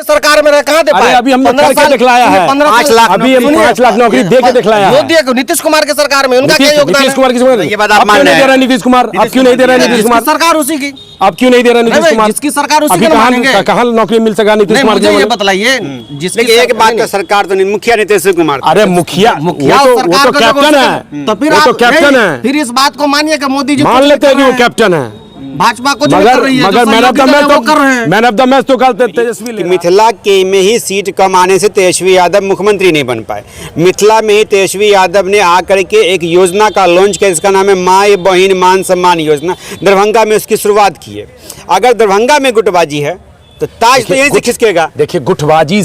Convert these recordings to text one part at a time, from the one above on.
सरकार में कहाँ दे पाए? अभी हमने करके दिखलाया है 5 लाख अभी हम 5 लाख नौकरी दे के दिखलाया है। मोदी नीतीश कुमार की सरकार में उनका क्या योगदान है? नीतीश कुमार की ये बात आप मान नहीं दे रहा नीतीश कुमार, अब क्यों नहीं दे रहा नीतीश कुमार? सरकार उसी की, अब क्यों नहीं दे रहा नीतीश कुमार? जिसकी सरकार उसी अभी की कहाँ नौकरी मिल सका नीतीश कुमार? मुझे ये बताइए, देखिए एक बात तो सरकार तो नहीं, मुखिया नीतीश कुमार। अरे मुखिया वो तो कैप्टन है, तो फिर वो तो कैप्टन है। फिर इस बात को मानिए कि मोदी जी मान लेते हैं कि वो कैप्टन है, भाजपा को मगर मैन ऑफ द मैच तो कहते तेजस्वी। मिथिला के में ही सीट कम आने से तेजस्वी यादव मुख्यमंत्री नहीं बन पाए। मिथिला में ही तेजस्वी यादव ने आकर के एक योजना का लॉन्च किया, इसका नाम है माई बहिन मान सम्मान योजना। दरभंगा में उसकी शुरुआत की है। अगर दरभंगा में गुटबाजी है तो ताज तो यहीं से खिसकेगा। देखिए गुटबाजी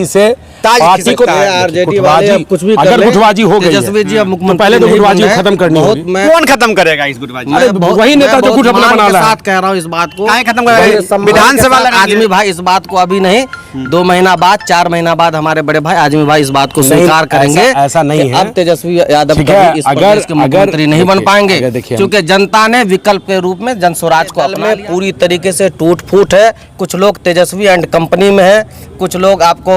से पार्टी को आरजेडी वाले कुछ भी अगर गुटबाजी हो गई तेजस्वी जी अब मुख्यमंत्री पहले तो गुटबाजी खत्म करनी होगी। कौन खत्म करेगा इस गुटबाजी? अरे वही नेता जो गुट अपना बना रहा है। कह रहा हूँ इस बात को काहे खत्म करेगा? विधानसभा आजमी भाई इस बात को अभी नहीं, 2 महीना बाद 4 महीना बाद हमारे बड़े भाई आजमी भाई इस बात को स्वीकार करेंगे। ऐसा नहीं है, अब तेजस्वी यादव कभी इस प्रदेश के मुख्यमंत्री नहीं बन पाएंगे, क्योंकि जनता ने विकल्प के रूप में जन स्वराज को में पूरी तरीके से टूट फूट है। कुछ लोग तेजस्वी एंड कंपनी में है, कुछ लोग आपको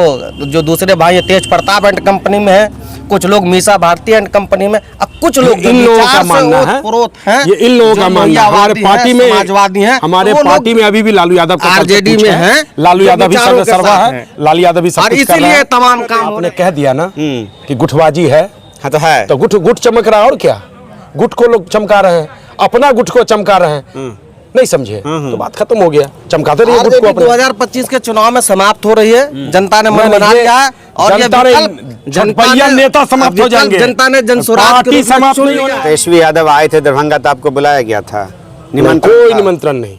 जो दूसरे भाई तेज प्रताप एंड कंपनी में है, कुछ लोग मीसा भारती एंड कंपनी में, अब कुछ लोग इन लोगों का मानना है, ये इन लोगों का मानना है। हमारे पार्टी में समाजवादी हैं, हमारे पार्टी में अभी भी लालू यादव का आरजेडी में है, लालू यादव भी सर्वा है, लालू यादव भी सब कुछ कर रहा है। इसीलिए तमाम काम आपने कह दिया ना कि गुटबाजी है, हाँ तो है, तो गुट चमक रहा है। और क्या गुट को लोग चमका रहे हैं, अपना गुट को चमका रहे हैं, नहीं समझे तो बात खत्म हो गया। चमकाते रहिए गुट को। 2025 के चुनाव में समाप्त हो रही है, जनता ने मन बना लिया है और जनता नेता समाप्त हो जाएंगे, जनता ने जनस्वराज समाप्त नहीं होना। तेजस्वी यादव आए थे दरभंगा तो आपको बुलाया गया था? कोई निमंत्रण नहीं,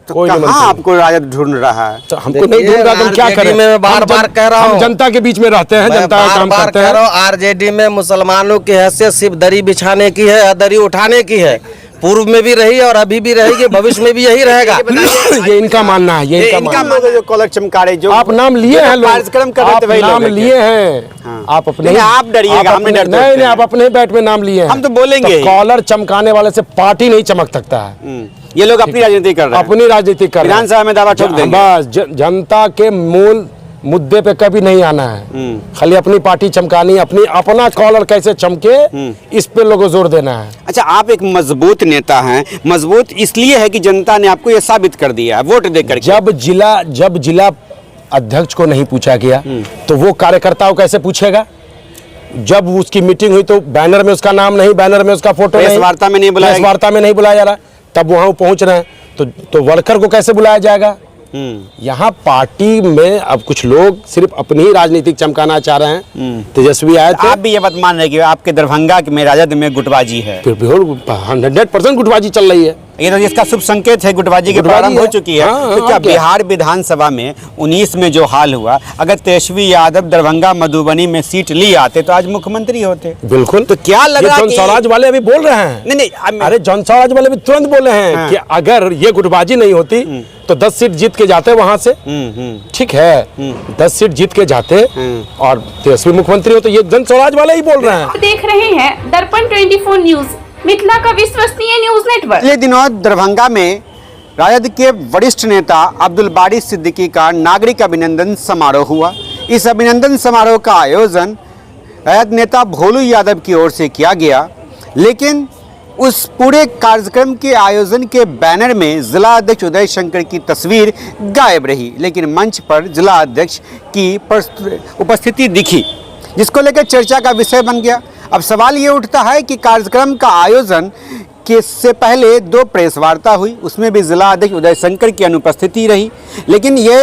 कोई कहाँ आपको राजद ढूंढ रहा है? तो हमको नहीं ढूंढ रहा, तुम क्या करें? मैं बार बार कह रहा हूँ, जनता के बीच में रहते हैं, जनता का काम करते हैं। आरजेडी में मुसलमानों की हैसियत सिर्फ दरी बिछाने की है, दरी उठाने की है। पूर्व में भी रही और अभी भी रहेगी, भविष्य में भी यही रहेगा। ये इनका मानना है, ये इनका मानना है। जो कॉलर चमकारे, जो आप नाम लिए हैं, कार्यक्रम कर रहे थे वही नाम लिए हैं। आप अपने, आप डरिएगा, हम नहीं डरते। नहीं, आप अपने बैठ में नाम लिए हैं, हम तो बोलेंगे। कॉलर चमकाने वाले से पार्टी नहीं चमक सकता है। ये लोग अपनी राजनीति कर रहे हैं, अपनी राजनीति कर रहे हैं। विधानसभा में दावा ठोक देंगे। बस जनता के मूल मुद्दे पे कभी नहीं आना है, खाली अपनी पार्टी चमकानी, अपना कॉलर कैसे चमके इस पे लोगों को जोर देना है। अच्छा, आप एक मजबूत नेता हैं। मजबूत इसलिए है कि जनता ने आपको ये साबित कर दिया है वोट देकर। जब जिला अध्यक्ष को नहीं पूछा गया तो वो कार्यकर्ताओं कैसे पूछेगा? जब उसकी मीटिंग हुई तो बैनर में उसका नाम नहीं, बैनर में उसका फोटो नहीं, वार्ता में नहीं बुलाया, वार्ता में नहीं बुलाया जा रहा, तब वहां पहुंच रहे हैं तो वर्कर को कैसे बुलाया जाएगा? यहाँ पार्टी में अब कुछ लोग सिर्फ अपनी ही राजनीतिक चमकाना चाह रहे हैं। तेजस्वी आए थे, आप भी ये बात मान रहे हैं कि आपके दरभंगा में राजद में गुटबाजी है? 100% गुटबाजी चल रही है। ये तो इसका शुभ संकेत है, गुटबाजी के प्रारंभ हो चुकी है। तो क्या बिहार विधानसभा में 19 में जो हाल हुआ, अगर तेजस्वी यादव दरभंगा मधुबनी में सीट ली आते तो आज मुख्यमंत्री होते? बिल्कुल। तो क्या लग रहा है जन स्वराज वाले अभी बोल रहे हैं? नहीं, अरे जन स्वराज वाले भी तुरंत बोले हैं कि अगर ये गुटबाजी नहीं होती तो 10 सीट जीत के जाते वहां से। ठीक है, 10 सीट जीत के जाते और तेजस्वी मुख्यमंत्री होते। ये जन स्वराज वाले ही बोल रहे हैं। देख रहे हैं दर्पण 24 न्यूज, मिथिला का विश्वसनीय न्यूज नेटवर्क। पिछले दिनों दरभंगा में राजद के वरिष्ठ नेता अब्दुल बारी सिद्दीकी का नागरिक अभिनंदन समारोह हुआ। इस अभिनंदन समारोह का आयोजन राजद नेता भोलू यादव की ओर से किया गया, लेकिन उस पूरे कार्यक्रम के आयोजन के बैनर में जिला अध्यक्ष उदय शंकर की तस्वीर गायब रही, लेकिन मंच पर जिला अध्यक्ष की उपस्थिति दिखी, जिसको लेकर चर्चा का विषय बन गया। अब सवाल ये उठता है कि कार्यक्रम का आयोजन के से पहले 2 प्रेस वार्ता हुई, उसमें भी जिला अध्यक्ष उदय शंकर की अनुपस्थिति रही, लेकिन ये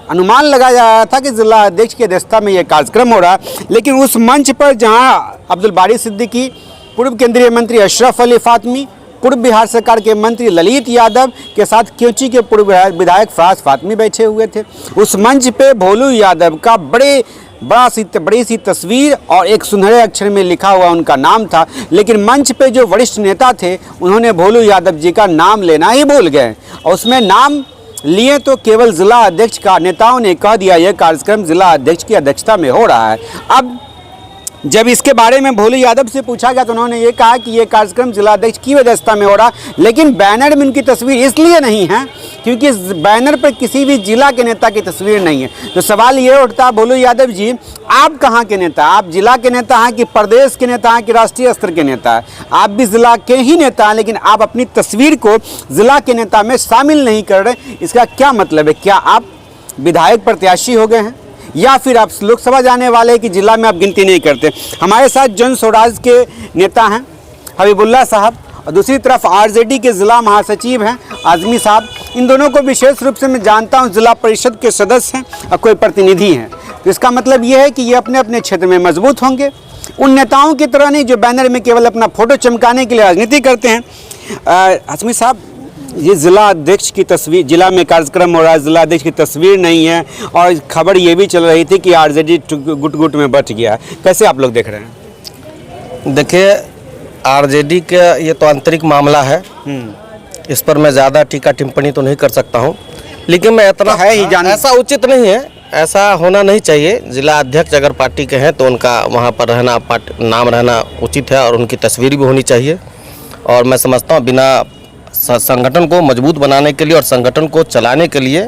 अनुमान लगाया जा रहा था कि जिला अध्यक्ष की अध्यक्षता में ये कार्यक्रम हो रहा, लेकिन उस मंच पर जहां अब्दुल बारी सिद्दीकी, पूर्व केंद्रीय मंत्री अशरफ अली फातमी, पूर्व बिहार सरकार के मंत्री ललित यादव के साथ क्योंची के पूर्व विधायक फराज फातमी बैठे हुए थे। उस मंच पे भोलू यादव का बड़ी सी तस्वीर और एक सुनहरे अक्षर में लिखा हुआ उनका नाम था, लेकिन मंच पे जो वरिष्ठ नेता थे उन्होंने भोलू यादव जी का नाम लेना ही भूल गए और उसमें नाम लिए तो केवल जिला अध्यक्ष का। नेताओं ने कह दिया यह कार्यक्रम जिला अध्यक्ष की अध्यक्षता में हो रहा है। अब जब इसके बारे में भोलू यादव से पूछा गया तो उन्होंने ये कहा कि ये कार्यक्रम जिलाध्यक्ष की व्यवस्था में हो रहा, लेकिन बैनर में उनकी तस्वीर इसलिए नहीं है क्योंकि इस बैनर पर किसी भी जिला के नेता की तस्वीर नहीं है। तो सवाल ये उठता है भोलू यादव जी, आप कहाँ के नेता? आप जिला के नेता हैं कि प्रदेश के नेता हैं कि राष्ट्रीय स्तर के नेता हैं? आप भी जिला के ही नेता हैं, लेकिन आप अपनी तस्वीर को जिला के नेता में शामिल नहीं कर रहे। इसका क्या मतलब है? क्या आप विधायक प्रत्याशी हो गए हैं या फिर आप लोकसभा जाने वाले कि जिला में आप गिनती नहीं करते? हमारे साथ जन स्वराज के नेता हैं हबीबुल्ला साहब और दूसरी तरफ आरजेडी के ज़िला महासचिव हैं आज़मी साहब। इन दोनों को विशेष रूप से मैं जानता हूं, जिला परिषद के सदस्य हैं और कोई प्रतिनिधि हैं। तो इसका मतलब ये है कि ये अपने अपने क्षेत्र में मजबूत होंगे, उन नेताओं की तरह नहीं जो बैनर में केवल अपना फोटो चमकाने के लिए राजनीति करते हैं। आज़मी साहब, ये जिला अध्यक्ष की तस्वीर, जिला में कार्यक्रम हो रहा है, जिला अध्यक्ष की तस्वीर नहीं है और खबर ये भी चल रही थी कि आरजेडी गुट गुट में बट गया। कैसे आप लोग देख रहे हैं? देखिए, आरजेडी का ये तो आंतरिक मामला है, इस पर मैं ज़्यादा टीका टिप्पणी तो नहीं कर सकता हूँ, लेकिन मैं इतना है ही जान, ऐसा उचित नहीं है, ऐसा होना नहीं चाहिए। जिला अध्यक्ष अगर पार्टी के हैं तो उनका वहाँ पर रहना, नाम रहना उचित है और उनकी तस्वीर भी होनी चाहिए। और मैं समझता हूँ बिना संगठन को मजबूत बनाने के लिए और संगठन को चलाने के लिए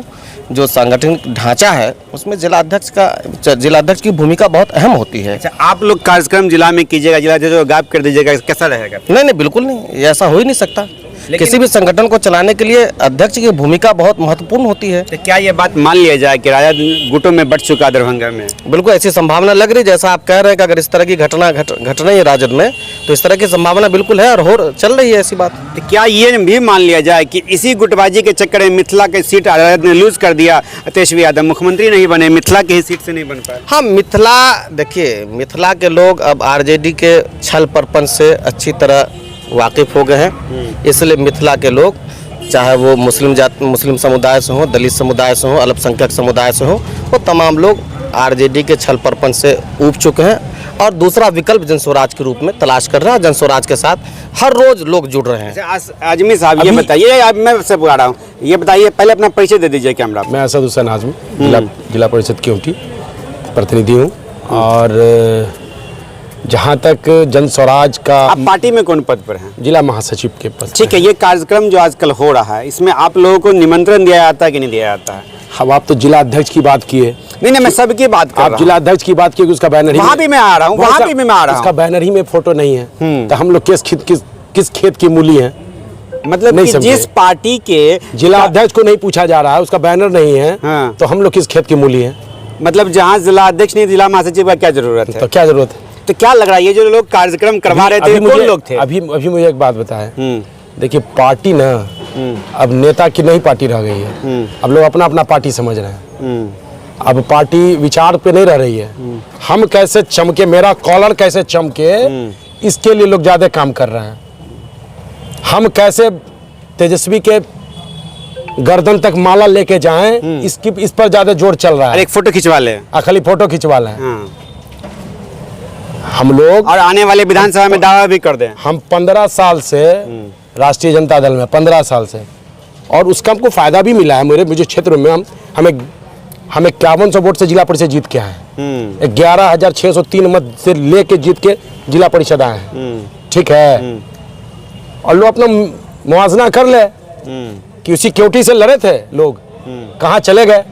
जो सांगठनिक ढांचा है उसमें जिलाध्यक्ष की भूमिका बहुत अहम होती है। अच्छा, आप लोग कार्यक्रम जिला में कीजिएगा, जिलाध्यक्ष को गायब कर दीजिएगा, कैसा रहेगा? नहीं, बिल्कुल नहीं, ऐसा हो ही नहीं सकता। किसी भी संगठन को चलाने के लिए अध्यक्ष की भूमिका बहुत महत्वपूर्ण होती है। तो क्या ये बात मान लिया जाए कि राजा गुटों में बढ़ चुका दरभंगा में? बिल्कुल ऐसी संभावना लग रही, जैसा आप कह रहे हैं कि अगर इस तरह की घटना घट रही है राजद में, तो इस तरह की संभावना बिल्कुल है और चल रही है ऐसी बात। तो क्या ये भी मान लिया जाए कि इसी गुटबाजी के चक्कर में मिथिला की सीट राजद ने लूज कर दिया, तेजस्वी यादव मुख्यमंत्री नहीं बने, मिथिला की ही सीट से नहीं बन पाए? हाँ, मिथिला, देखिए मिथिला के लोग अब आरजेडी के छल परपन से अच्छी तरह वाकिफ हो गए हैं, इसलिए मिथिला के लोग, चाहे वो मुस्लिम समुदाय से हो, दलित समुदाय से हो, अल्पसंख्यक समुदाय से हो, वो तमाम लोग आरजेडी के छल परपन से ऊब चुके हैं और दूसरा विकल्प जनस्वराज के रूप में तलाश कर रहे हैं। जनस्वराज के साथ हर रोज लोग जुड़ रहे हैं। आज़मी साहब, ये बताइए, अब मैं से बुला रहा हूँ, ये बताइए, पहले अपना परिचय दे दीजिए कैमरा। मैं असद हुसैन आज़मी, जिला परिषद की ऊटी प्रतिनिधि हूँ और जहाँ तक जनस्वराज का, आप पार्टी में कौन पद पर हैं? जिला महासचिव के पद। ठीक है, ये कार्यक्रम जो आजकल हो रहा है, इसमें आप लोगों को निमंत्रण दिया जाता है कि नहीं दिया जाता है? अब आप तो जिला अध्यक्ष की बात किए। नहीं, मैं सबकी बात कर रहा हूं। आप जिला अध्यक्ष की बात किए, उसका बैनर ही वहाँ भी मैं आ रहा हूँ, वहाँ भी मैं आ रहा हूँ, उसका बैनर ही में फोटो नहीं है, तो हम लोग किस खेत की मूली हैं? मतलब कि जिस पार्टी के जिला अध्यक्ष को नहीं पूछा जा रहा है, उसका बैनर नहीं है, तो हम लोग किस खेत की मूली हैं? मतलब जहाँ जिला अध्यक्ष नहीं, जिला महासचिव का क्या जरूरत है? तो क्या जरूरत है? तो क्या लग रहा है ये जो लोग कार्यक्रम करवा रहे थे, कौन लोग थे? अभी मुझे एक बात बताएं, देखिए पार्टी ना अब नेता की नहीं पार्टी रह गई है, अब लोग अपना अपना पार्टी समझ रहे हैं। अब पार्टी विचार पे नहीं रह रही है, हम कैसे चमके, मेरा कॉलर कैसे चमके, इसके लिए लोग ज्यादा काम कर रहे हैं। हम कैसे तेजस्वी के गर्दन तक माला लेके जाएं, इस पर ज्यादा जोर चल रहा है। एक फोटो खिंचवा ले, खाली फोटो खिंचवा लें। हम लोग और आने वाले विधानसभा में दावा भी कर दें। हम 15 साल से राष्ट्रीय जनता दल में 15 साल से, और उसका हमको फायदा भी मिला है। मुझे क्षेत्र में हमें 5100 वोट से जिला परिषद जीत के आए हैं, 11,603 मत से लेके जीत के जिला परिषद आए हैं। ठीक है, और लोग अपना मुआवजा कर ले कि सिक्योरिटी से लड़े थे लोग, कहाँ चले गए।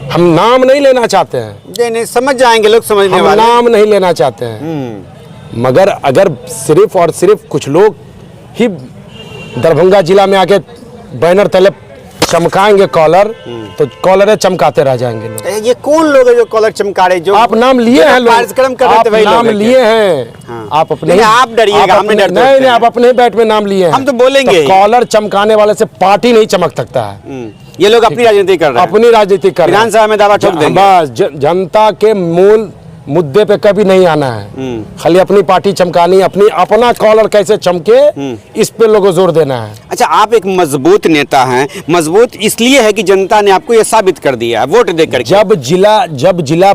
हम नाम नहीं लेना चाहते हैं, नहीं समझ जाएंगे लोग, समझने वाले। नाम नहीं लेना चाहते हैं, मगर अगर सिर्फ और सिर्फ कुछ लोग ही दरभंगा जिला में आके बैनर तले चमकाएंगे कॉलर, तो कॉलर चमकाते रह जाएंगे लोग। ये कौन लोग है जो कॉलर चमका रहे? जो आप नाम लिए हैं, कार्यक्रम कर रहे थे वही नाम लिए हैं। आप अपने, आप डरिएगा, हम नहीं, नहीं, आप अपने बैठ में नाम लिए हैं। हम तो बोलेंगे, कॉलर चमकाने वाले से पार्टी नहीं चमक सकता है। ये लोग अपनी राजनीति कर रहे हैं, अपनी राजनीति कर रहे हैं। विधानसभा में दावा ठोक देंगे। बस जनता के मूल मुद्दे पे कभी नहीं आना है, खाली अपनी पार्टी चमकानी, अपना कॉलर कैसे चमके, इस पे लोगों को जोर देना है। अच्छा, आप एक मजबूत नेता हैं। मजबूत इसलिए है कि जनता ने आपको ये साबित कर दिया है वोट देकर। जब जिला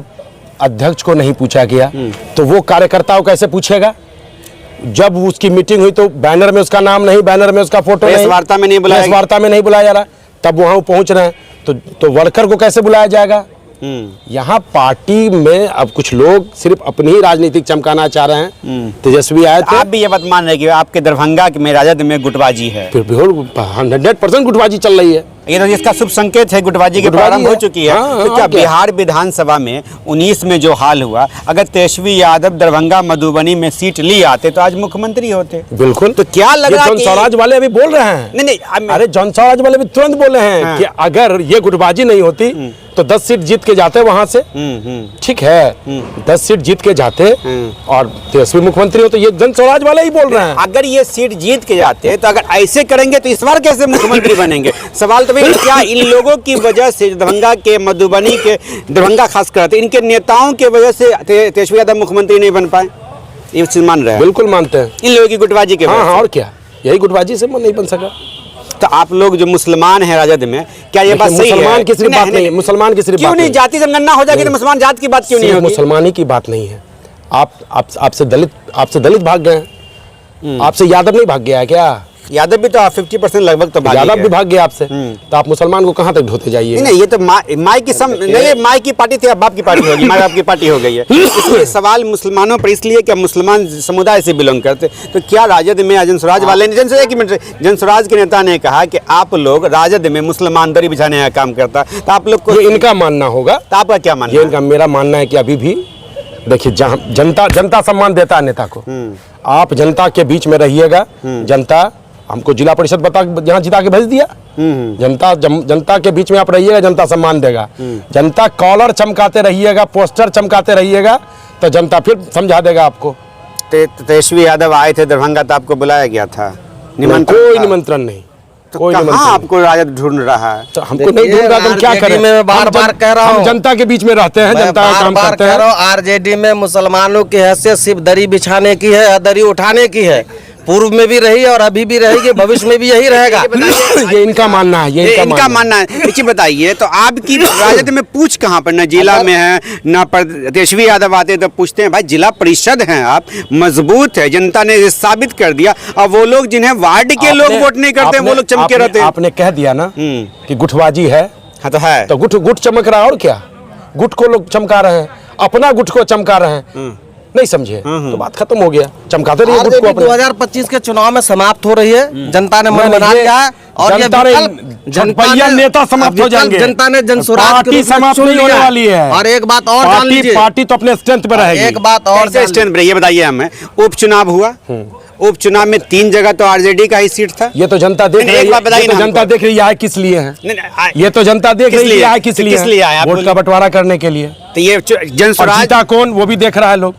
अध्यक्ष को नहीं पूछा गया तो वो कार्यकर्ताओं कैसे पूछेगा? जब उसकी मीटिंग हुई तो बैनर में उसका नाम नहीं, बैनर में उसका फोटो नहीं, वार्ता में नहीं बुलाया, वार्ता में नहीं बुलाया जा रहा, तब वहां पहुंच रहे हैं तो वर्कर को कैसे बुलाया जाएगा? यहाँ पार्टी में अब कुछ लोग सिर्फ अपनी ही राजनीतिक चमकाना चाह रहे हैं। तेजस्वी आए थे, आप भी ये बात मान रहे हैं कि आपके दरभंगा में राजद में गुटबाजी है? फिर 100% गुटबाजी चल रही है। ये तो इसका शुभ संकेत है, गुटबाजी की प्रारंभ हो चुकी है। हाँ, तो क्या क्या? बिहार विधानसभा में 19 में जो हाल हुआ, अगर तेजस्वी यादव दरभंगा मधुबनी में सीट लिए आते तो आज मुख्यमंत्री होते। बिल्कुल। तो क्या लग रहा है जन स्वराज वाले अभी बोल रहे हैं, नहीं अरे जन स्वराज वाले भी तुरंत बोले हैं कि अगर ये गुटबाजी नहीं होती तो 10 सीट जीत के जाते वहां से। ठीक है, 10 सीट जीत के जाते और तेजस्वी मुख्यमंत्री हो, तो ये जन स्वराज वाले ही बोल रहे हैं। अगर ये सीट जीत के जाते तो अगर ऐसे करेंगे तो इस बार कैसे मुख्यमंत्री बनेंगे? सवाल तो भाई क्या इन लोगों की वजह से, दरभंगा के, मधुबनी के, दरभंगा खास कर इनके नेताओं की वजह से तेजस्वी यादव मुख्यमंत्री नहीं बन पाए? ये चीज मान रहे हैं? बिल्कुल मानते हैं, इन लोगों की गुटबाजी के वजह से। और क्या, यही गुटबाजी से नहीं बन सका। तो आप लोग जो मुसलमान हैं राजद में, क्या ये बात सही है? मुसलमान की सिर्फ बात नहीं, मुसलमान की सिर्फ क्यों नहीं? जाति जनगणना हो जाएगी तो मुसलमान जात की बात क्यों नहीं होगी? मुसलमानी की बात नहीं है। आपसे दलित भाग गए हैं, आपसे यादव नहीं भाग गया है क्या? यादव भी तो 50% लगभग तो यादव भी भाग गया आपसे, तो आप मुसलमान को कहाँ तक ढोते जाइए? नहीं, ये तो माई की नहीं, माई की पार्टी थी, अब बाप की पार्टी होगी, माँ बाप की पार्टी हो गई है। इसलिए सवाल मुसलमानों पर इसलिए कि मुसलमान समुदाय से बिलोंग करते। तो क्या राजद में जन स्वराज वाले ने, जन स्वराज के नेता ने कहा कि आप लोग राजद में मुसलमान दरी बिछाने का काम करता, तो आप लोग को इनका मानना होगा। तो आपका क्या मानना? ये इनका, मेरा मानना है कि अभी भी देखिए, जहाँ जनता सम्मान देता है नेता को, आप जनता के बीच में रहिएगा। जनता हमको जिला परिषद यहाँ जिता के भेज दिया, जनता के बीच में आप रहिएगा, जनता सम्मान देगा। जनता कॉलर चमकाते रहिएगा, पोस्टर चमकाते रहिएगा, तो जनता फिर समझा देगा आपको। तेजस्वी यादव आए थे दरभंगा तो आपको बुलाया गया था? कोई निमंत्रण नहीं। तो कहाँ आपको राजद ढूंढ रहा है? तो हमको नहीं ढूंढ रहा, तुम क्या करें? मैं बार-बार कह रहा हूँ, हम जनता के बीच में रहते हैं, जनता का काम करते हैं। आरजेडी में मुसलमानों की हैसियत सिर्फ दरी बिछाने की है, दरी उठाने की है। पूर्व में भी रही और अभी भी रहेगी, भविष्य में भी यही रहेगा। ये इनका मानना है, ये इनका मानना है। देखिए बताइए, तो आपकी राजद में पूछ कहाँ पर? न जिला में है, न तेजस्वी यादव आते तो पूछते हैं भाई जिला परिषद हैं आप, मजबूत है, जनता ने साबित कर दिया। और वो लोग जिन्हें वार्ड के लोग वोट नहीं करते, वो लोग चमके रहते हैं। आपने कह दिया ना कि गुटबाजी है। हाँ तो है, तो गुट चमक रहा, और क्या? गुट को लोग चमका रहे हैं, अपना गुट को चमका रहे हैं। नहीं समझे तो बात खत्म हो गया। चमकाते रहिए गुट को अपने। 2025 के चुनाव में समाप्त हो रही है, जनता ने मन बना लिया है और जनता ने नेता समाप्त हो जाएंगे। जनता ने जन स्वराज पार्टी समाप्त नहीं होने वाली है। और एक बात और जान लीजिए, पार्टी तो अपने स्ट्रेंथ पे रहेगी। एक बात और स्ट्रेंथ पे, ये बताइए हमें, उपचुनाव हुआ, उपचुनाव में 3 जगह तो आरजेडी का ही सीट था। ये तो जनता देख रही है, जनता देख रही है किस लिए है। ये तो जनता देख रही है किस लिए है, वोट का बंटवारा करने के लिए। तो ये जन स्वराज जीता कौन, वो भी देख रहा है लोग।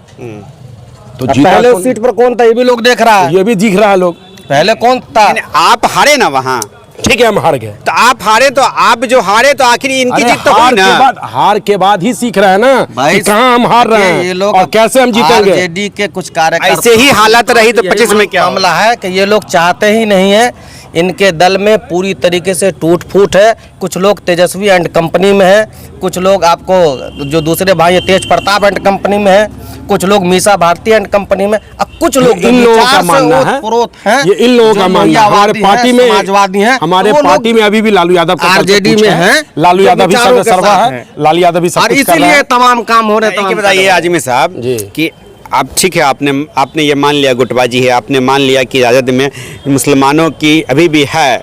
तो पहले उस सीट पर कौन था, ये भी लोग देख रहा है, ये भी दिख रहा है लोग। पहले कौन था? आप हारे ना वहाँ, ठीक है, हम हार गए। तो आप हारे, तो आप जो हारे तो आखिर इनकी जीत तो हुई ना। हार के बाद ही सीख रहे हैं ना कि कहाँ हम हार रहे हैं, ये लोग और कैसे हम जीतेंगे। आरजेडी के कुछ कार्यकर्ता ऐसे ही हालत रही तो 25 में क्या मामला है कि ये लोग चाहते ही नहीं है। इनके दल में पूरी तरीके से टूट फूट है। कुछ लोग तेजस्वी एंड कंपनी में है, कुछ लोग आपको जो दूसरे भाई तेज प्रताप एंड कंपनी में है, कुछ लोग मीसा भारती एंड कंपनी में, और कुछ लोग इन लोगों का मानना है, ये इन लोगों का मानना है, हमारे पार्टी में समाजवादी हैं, हमारे पार्टी में अभी भी लालू यादव का आरजेडी में है, लालू यादव भी सर्वा है, लालू यादव भी सब कुछ कर रहा है। इसीलिए तमाम काम हो रहे हैं। बताइए आजमी साहब कि आप, ठीक है, आपने ये मान लिया गुटबाजी है, आपने मान लिया कि राजद में मुसलमानों की अभी भी है।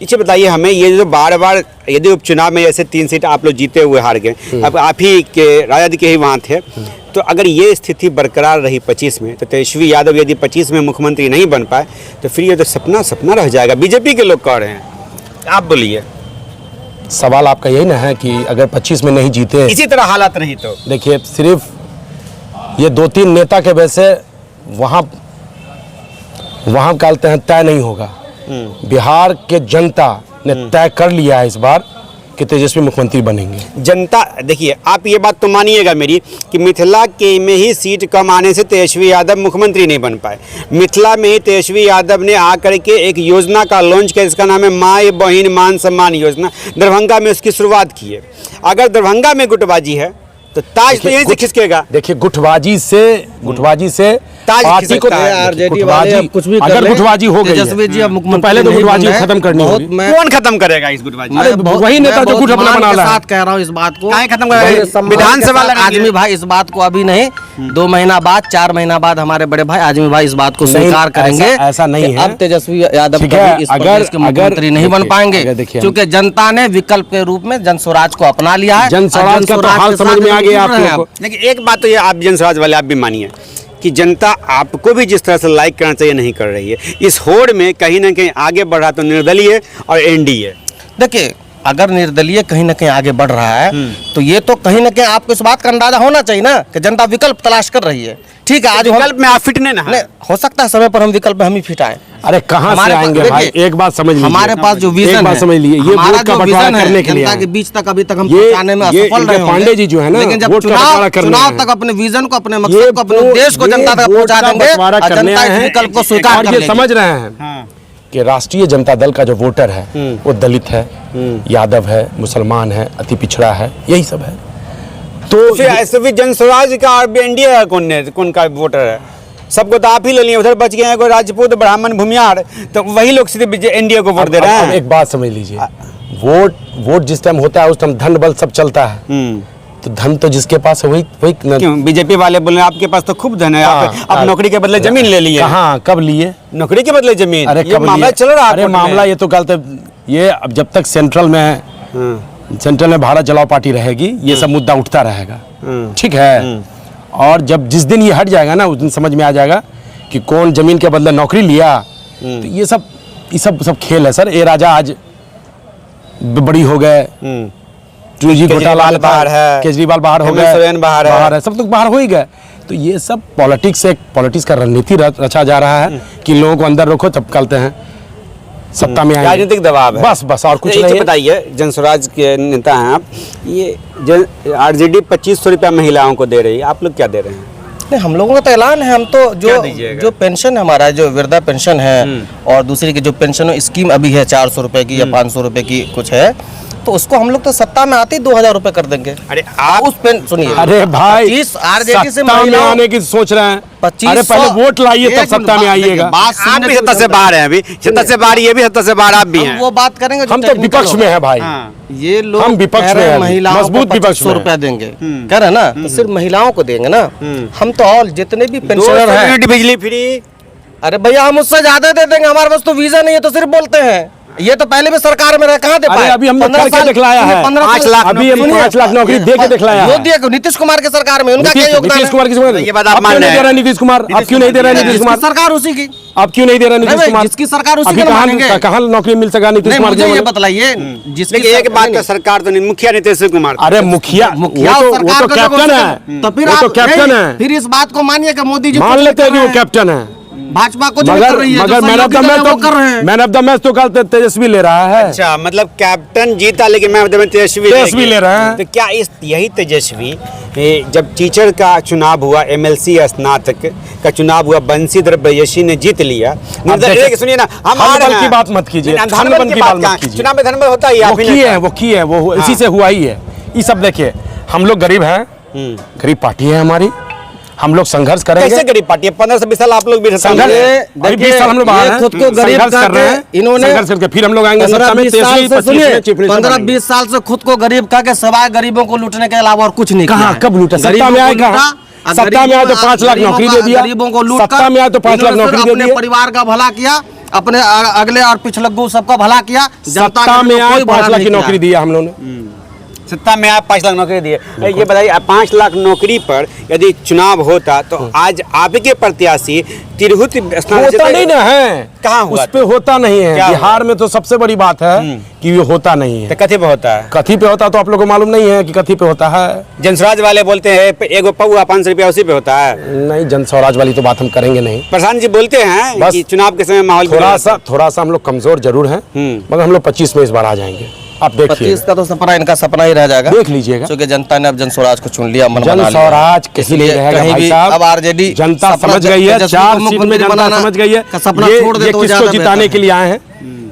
इसे बताइए हमें, ये जो बार बार यदि उपचुनाव में ऐसे 3 सीट आप लोग जीते हुए हार गए, अब आप ही के राजद के ही वहाँ थे, तो अगर ये स्थिति बरकरार रही 25 में, तो तेजस्वी यादव यदि 25 में मुख्यमंत्री नहीं बन पाए तो फिर ये तो सपना रह जाएगा। बीजेपी के लोग कह रहे हैं, आप बोलिए। सवाल आपका यही ना है कि अगर 25 में नहीं जीते, इसी तरह हालात रही तो देखिए, सिर्फ ये 2-3 नेता के वजह से वहाँ कहते हैं तय नहीं होगा। बिहार के जनता ने तय कर लिया है इस बार कि तेजस्वी मुख्यमंत्री बनेंगे। जनता, देखिए, आप ये बात तो मानिएगा मेरी कि मिथिला के में ही सीट कम आने से तेजस्वी यादव मुख्यमंत्री नहीं बन पाए। मिथिला में ही तेजस्वी यादव ने आकर के एक योजना का लॉन्च किया, जिसका नाम है माई बहिन मान सम्मान योजना। दरभंगा में उसकी शुरुआत की है। अगर दरभंगा में गुटबाजी है तो ताज तो यहीं से खिसकेगा। देखिए, गुटबाजी से ताज पार्टी खिसकता को है। आरजेडी वाले अब कुछ भी कर अगर लें, गुटबाजी हो गई तेजस्वी जी अब तो मुख्यमंत्री पहले तो नहीं गुटबाजी बन रहे। खत्म करनी बहुत होगी। मैं कौन खत्म करेगा इस गुटबाजी? मैं बहुत- वही नेता मैं जो बहुत गुट अपना मान बना के रहा है। साथ कह रहा हूँ इस बात को। काहे खत्म करेगा? बड़े सम्मान के विधानसभा साथ लड़ेंगे। आजमी भाई इस बात को अभी नहीं, 2 महीना बाद, 4 महीना बाद हमारे बड़े भाई आजमी भाई इस बात को नहीं, स्वीकार करेंगे। ऐसा नहीं कि है। अब तेजस्वी यादव ठीक है, कभी इस अगर- प्रदेश के मुख्यमंत्री नहीं बन देखिए, पाएंगे, अगर देखिए, क्योंकि जनता ने विकल्प के रूप में जन स्वराज को अपना लिया है। जन स्वराज का तो हाल समझ में आ गया आप लोगों को। लेकिन एक बात तो ये आप जनस्वराज वाले आप भी मानिए कि जनता आपको भी जिस तरह से लाइक करना चाहिए नहीं कर रही है। इस होड़ में कहीं ना कहीं आगे बढ़ रहा तो निर्दलीय और एनडीए। देखिए, अगर निर्दलीय कहीं ना कहीं आगे बढ़ रहा है तो ये तो कहीं ना कहीं आपको इस बात का अंदाजा होना चाहिए ना कि जनता विकल्प तलाश कर रही है। ठीक है, आज विकल्प में आप फिट नहीं ना नहीं, हो सकता है समय पर हम विकल्प में हम ही फिट आए। अरे कहाँ से हमारे पास- आएंगे भाई? देखिए, एक बात समझ लीजिए, हमारे पास जो विजन एक बात है, समझ लीजिए, ये हमारा वोट का जो बंटवारा विजन है, करने के लिए जनता आए के हैं। बीच तक अभी तक हम ये- पहुंचाने में ये असफल इनके रहे होंगे। पांडे जी जो है ना, लेकिन जब वोट का बंटवारा करने चुनाव आए तक अपने विजन को, अपने ये मकसद को, अपने उद्देश्य को जनता तक वोट पहुंचा का देंगे बंटवारा और करने जनता आए इस हैं। विकल्प को स्वीकार और कर ये लेगी। समझ रहे हैं कि राष्ट्रीय जनता दल का जो वोटर है वो दलित है, यादव है, मुसलमान है, अति पिछड़ा है, यही सब है। तो फिर ऐसे भी जनस्वराज का और एनडीए का कौन का वोटर है? सबको तो आप ही ले लिए, उधर बच गए हैं कोई राजपूत, ब्राह्मण, भूमियार, तो वही लोग सिर्फ एनडीए को वोट दे रहे अब हैं। एक बात समझ लीजिए, वोट जिस टाइम होता है उस टाइम धन बल सब चलता है। तो धन तो जिसके पास है वही क्यों बीजेपी वाले बोल रहे हैं आपके पास तो खूब धन है, आप नौकरी के बदले जमीन ले लिए। कहाँ, कब लिए? नौकरी के बदले जमीन? अरे ये कब मामला लिए? चल रहा है अरे कोर्ट में। मामला ये तो गलत है। ये अब जब तक सेंट्रल में है, सेंट्रल में भारत जलाओ पार्टी रहेगी, ये सब मुद्दा उठता रहेगा। ठीक है, और जब जिस दिन ये हट जाएगा ना, उस दिन समझ में आ जाएगा कि कौन जमीन के बदले नौकरी लिया। तो ये सब खेल है सर। ये राजा आज बड़ी हो गए, जी घोटाला बाहर है, केजरीवाल बाहर हो हेमंत गए, सोरेन बाहर है, सब लोग बाहर हो ही गए। तो ये सब पॉलिटिक्स का रणनीति रचा जा रहा है कि लोगों को अंदर रखो तब करते हैं सत्ता में आएंगे। राजनीतिक दबाव है बस और कुछ एक नहीं तो है। बताइए, जनस्वराज के नेता हैं आप, ये आरजेडी 2500 रुपया महिलाओं को दे रही है, आप लोग क्या दे रहे हैं? नहीं, हम लोगों का तो ऐलान है। हम तो क्या दीजिएगा? जो पेंशन हमारा जो वृद्धा पेंशन है और दूसरी की जो पेंशन स्कीम अभी है 400 रुपए की या 500 रुपए की कुछ है, तो उसको हम लोग तो सत्ता में आते ही 2000 रुपए कर देंगे। अरे आप उस सुनिए, अरे भाई 25 आरजेडी से सत्ता में महिलाओं आने की सोच रहे हैं। 2500 अरे पहले वोट लाइए तब एक सत्ता में मिनट, आइएगा। देखिए, बात आप सुनने भी की सत्ता से जरूरत बाहर हैं, अभी सत्ता से बाहर, ये भी सत्ता से बाहर, आप भी है। हैं। हम वो बात करेंगे जो हम तो technical विपक्ष में होगा। है भाई। ये लोग हम विपक्ष कह रहे में हैं हैं, महिलाओं को मजबूत विपक्ष 2500 में रुपया देंगे, कह रहे हैं ना, तो सिर्फ महिलाओं को देंगे ना। हम तो और जितने भी 200 पेंशनर हैं, यूनिट बिजली फ्री। अरे भैया हम उससे ज्यादा दे देंगे, हमारे पास तो वीजा नहीं है तो सिर्फ बोलते हैं। ये तो पहले भी सरकार में रहे, कहाँ दे अरे पाए? अभी हमने 15 करके साल- दिखलाया है। 5 लाख अभी हम 5 लाख नौकरी दे के दिखलाया है। योगी को, नीतीश कुमार की सरकार में उनका क्या योगदान नीतीश है? कुमार की ये बात आप क्यों मान नहीं रहे दे हैं? रहा नीतीश कुमार? आप क्यों नहीं दे रहा नीतीश जिसकी कुमार? सरकार उसी की। आप क्यों नहीं दे रहा नीतीश नहीं, कुमार? जिसकी सरकार उसी अभी को मानेंगे। कहाँ नौकरी मिल सका नीतीश नहीं, कुमार मुझे ये के? बतलाइए जिसकी लेकिन एक बात नहीं, तो सरकार तो नहीं, मुखिया नीतीश कुमार। अरे मुखिया मुखिया वो सरकार तो का जब कैप्टन उसके- है। तो फिर वो आप तो कैप्टन नहीं, है। फिर इस बात को मानिए कि मोदी जी मान कुछ लेते हैं कि नहीं वो कर रहे कैप्टन है। हैं। भाजपा कुछ नहीं कर रही है, मगर जो मैन ऑफ सहयोगी द दल मैच है, वो कर रहे हैं। मैन ऑफ द मैच तो कल तेजस्वी ले रहा है। अच्छा, मतलब कैप्टन जीता लेकिन मैं तेजस्वी ले रहे हैं। तो क्या यही तेजस्वी जब टीचर का चुनाव हुआ, एमएलसी स्नातक का चुनाव हुआ, बंशीधर ब्रजेशी ने जीत लिया। सुनिए ना, हम आ रहे धनबल हैं। की बात मत कीजिए, धनबल धनबल की बात कहाँ? मत कीजिए। चुनाव में धनबल होता ही, आप ही ने वो की है, वो इसी से हुआ ही है। ये सब देखिए, हम लोग गरीब हैं, गरीब पार्टी है हमारी, हम लोग संघर्ष करेंगे। कैसे गरीब पार्टी है? 15 से 20 साल आप लोग भी संघर्ष, अभी 20 साल हम लोग बाहर हैं, खुद को गरीब संघर्ष कर रहे हैं, इन्होंने संघर्ष करके फिर हम लोग आएंगे सत्ता में। 15-20 साल से खुद को गरीब कह के सवाए गरीबों को लूटने के अलावा और कुछ नहीं किया कहाँ है। कब लूटा? सत्ता गरीबों में को आए लूटा, कहाँ? सत्ता में आए तो 5 लाख नौकरी दे दिया। गरीबों को लूट सत्ता में आए तो 5 लाख नौकरी दे अपने दिया। परिवार का भला किया, अपने अगले और पिछलग्गू सबका भला किया। सत्ता में आए 5 लाख की नौकरी दिया हम लोगों ने। सत्ता में आप 5 लाख नौकरी दिए। ये बताइए, 5 लाख नौकरी पर यदि चुनाव होता तो आज आपके प्रत्याशी तिरहुत होता नहीं ना है। कहाँ हुआ? उस पे होता नहीं है। क्या हुआ? बिहार में तो सबसे बड़ी बात है कि ये होता नहीं है। तो कथी पे होता है? कथी पे होता तो आप लोगों को मालूम नहीं है कि कथी पे होता है। जनस्वराज वाले बोलते हैं एगो पौआ 500 रुपया उसी पे होता है। नहीं, जन स्वराज वाली तो बात हम करेंगे नहीं। प्रधान जी बोलते हैं बस कि चुनाव के समय माहौल थोड़ा सा हम लोग कमजोर जरूर हैं, मगर हम लोग 25 में इस बार आ जाएंगे। आप देखिए, 25 का तो सपना इनका सपना ही रह जाएगा। देख लीजिएगा, क्योंकि जनता ने अब जन स्वराज को चुन लिया, मन बना जन लिया। स्वराज किसी लिए रहेगा कहीं भाई भी साहब। अब आरजेडी जनता सपना समझ गई है, तेजस्वी 4 को सीट में मुख्यमंत्री जनता बनाना समझ गई है का सपना ये छोड़ दे तो किसको ज्यादा जिताने बेहतर के लिए आए हैं,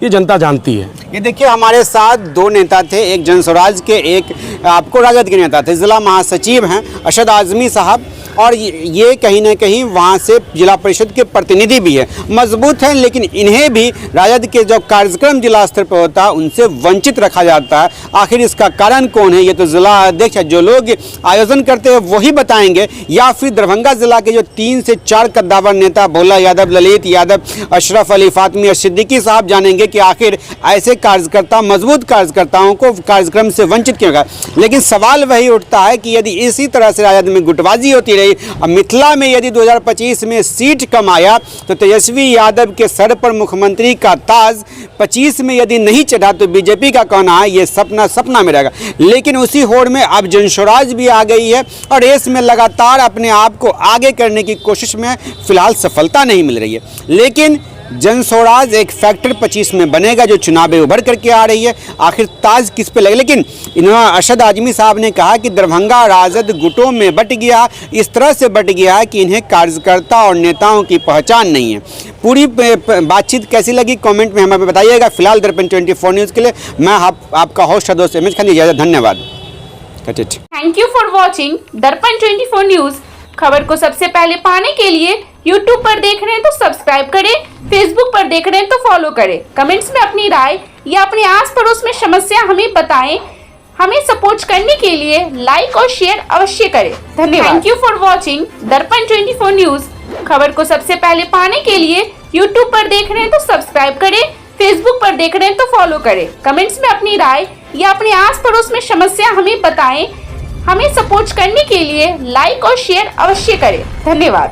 ये जनता जानती है। ये देखिए, हमारे साथ 2 नेता थे, एक जनस्वराज के, एक आपको राजद के नेता थे, जिला महासचिव हैं अरशद आजमी साहब। और ये कहीं ना कहीं वहाँ से जिला परिषद के प्रतिनिधि भी है, मजबूत हैं, लेकिन इन्हें भी राजद के जो कार्यक्रम जिला स्तर पर होता है उनसे वंचित रखा जाता है। आखिर इसका कारण कौन है, ये तो जिला अध्यक्ष जो लोग आयोजन करते हैं वही बताएंगे, या फिर दरभंगा जिला के जो 3 से 4 कद्दावर नेता भोला यादव, ललित यादव, अशरफ अली, फातमी और सिद्दीकी साहब जानेंगे कि आखिर ऐसे कार्यकर्ता, मजबूत कार्यकर्ताओं को कार्यक्रम से वंचित क्यों कर। लेकिन सवाल वही उठता है कि यदि इसी तरह से राजद में गुटबाजी होती रही और मिथिला में यदि 2025 में सीट कम आया तो तेजस्वी यादव के सर पर मुख्यमंत्री का ताज 25 में यदि नहीं चढ़ा तो बीजेपी का कहना है ये सपना में रहेगा। लेकिन उसी होड़ में अब जनस्वराज भी आ गई है और रेस में लगातार अपने आप को आगे करने की कोशिश में फिलहाल सफलता नहीं मिल रही है। लेकिन जनस्वराज एक फैक्टर 25 में बनेगा जो चुनावें उभर करके आ रही है। आखिर ताज किस पे लगे। लेकिन इन्होंने अरशद आजमी साहब ने कहा कि दरभंगा राजद गुटों में बट गया, इस तरह से बट गया है कि इन्हें कार्यकर्ता और नेताओं की पहचान नहीं है। पूरी बातचीत कैसी लगी कमेंट में हमें बताइएगा। फिलहाल दर्पण 24 न्यूज़ के लिए मैं आपका होस्ट दोस्त एम एच खान, इजाजत, धन्यवाद। थैंक यू फॉर वॉचिंग दर्पण 24 न्यूज़। खबर को सबसे पहले पाने के लिए YouTube पर देख रहे हैं तो सब्सक्राइब करें, Facebook पर देख रहे हैं तो फॉलो करें। कमेंट्स में अपनी राय या अपने आस पड़ोस में समस्या हमें बताएं। हमें सपोर्ट करने के लिए लाइक और शेयर अवश्य करें। धन्यवाद। थैंक यू फॉर वॉचिंग दर्पण 24 न्यूज़। खबर को सबसे पहले पाने के लिए YouTube पर देख रहे हैं तो सब्सक्राइब करें, Facebook पर देख रहे हैं तो फॉलो करें। कमेंट्स में अपनी राय या अपने आस पड़ोस में समस्या हमें बताएं। हमें सपोर्ट करने के लिए लाइक और शेयर अवश्य करें। धन्यवाद।